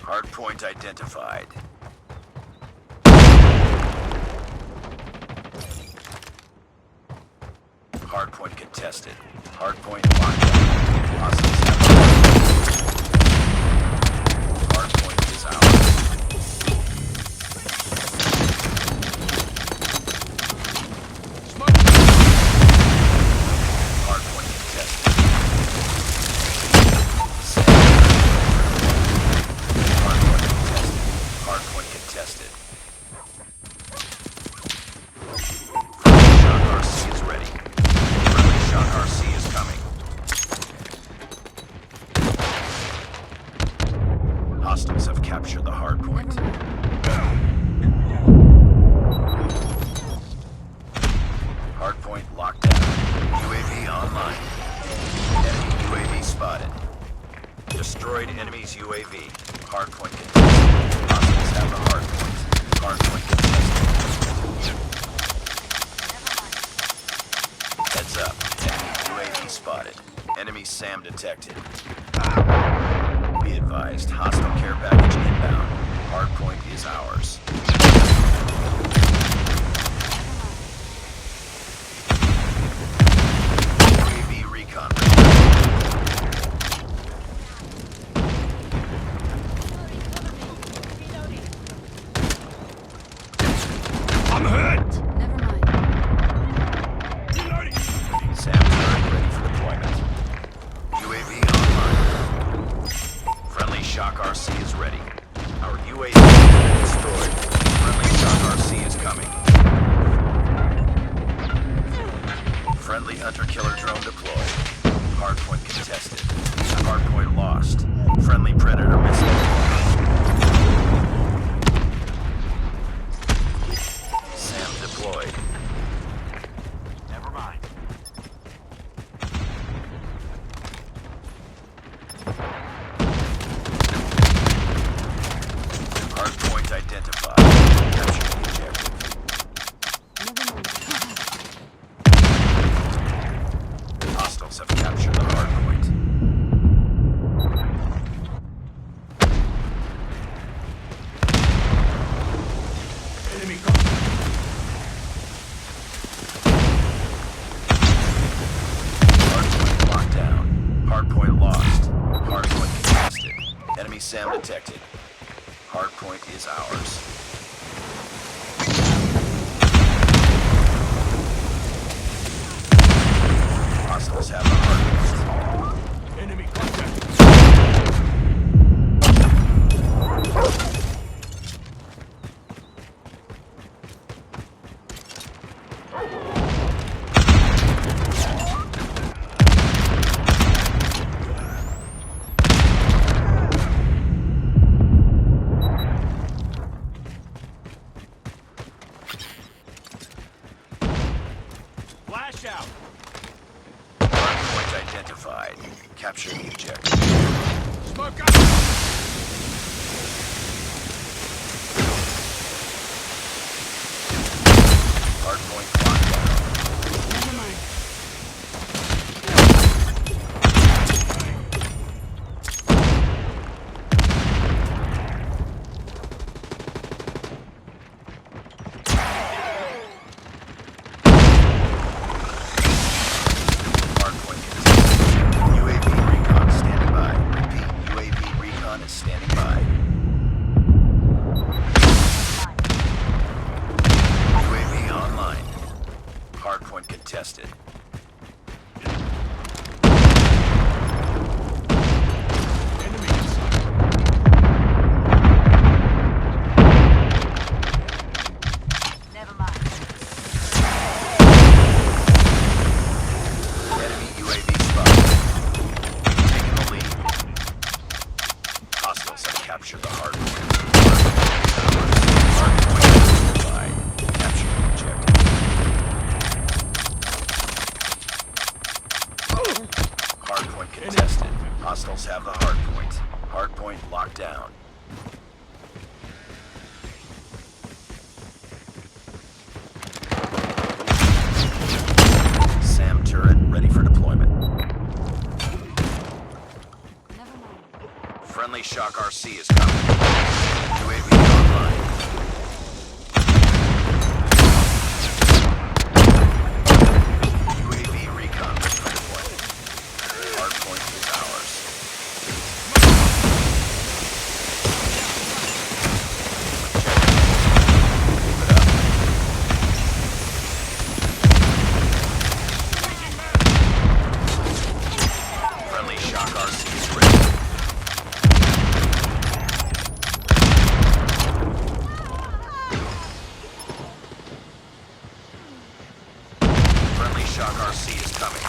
Hardpoint identified. Hardpoint contested. Hardpoint locked down. Hostiles have the hardpoint is ours. Hardpoint contested. Hardpoint contested. Shock RC is ready. Shock RC is coming. Hostiles have captured the hardpoint. Hardpoint locked down. UAV online. Enemy UAV spotted. Destroyed enemy's UAV. Hardpoint contested. Hostiles have the hardpoint. Hardpoint contested. Heads up. Enemy UAV spotted. Enemy SAM detected. Be advised. Hostile care package inbound. Hardpoint is ours. UAV recon. I'm hurt! Never mind. Reloading! SAM turret ready for deployment. UAV online. Friendly Shock RC is ready. Our UAV has been destroyed. Friendly Shock RC is coming. Friendly hunter-killer drone deployed. Hardpoint contested. Hardpoint lost. Friendly Predator missile. SAM deployed. Never mind. Hardpoint identified. Capture the objective. Hostiles have captured the hardpoint. Enemy contact. Hardpoint locked down. Hardpoint lost. Hardpoint contested. Enemy SAM detected. Hardpoint is ours. Hostiles have the hardpoint. Enemy contact. Flash out. Hardpoint identified. Capture the objective. Smoke out. Hardpoint locked down. Never mind. Hardpoint contested. UAV recon standing by. Repeat, UAV recon is standing by. UAV online. Hardpoint contested. Enemy inside. Never mind. Enemy UAV spotted. We've taken the lead. Hostiles have captured the hardpoint. Hardpoint identified. Capture the objective. Hardpoint contested. Hostiles have the hardpoint. Hardpoint locked down. SAM turret ready for deployment. Never mind. Friendly Shock RC is coming. shock RC is coming.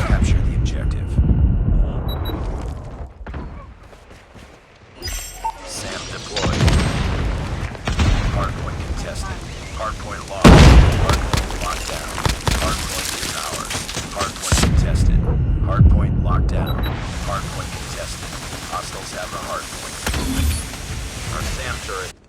Capture the objective. SAM deployed. Hardpoint contested. Hardpoint lost. Hardpoint locked down. Hardpoint is ours. Hardpoint contested. Hardpoint locked down. Hardpoint contested. Hostiles have the hardpoint. Our SAM turret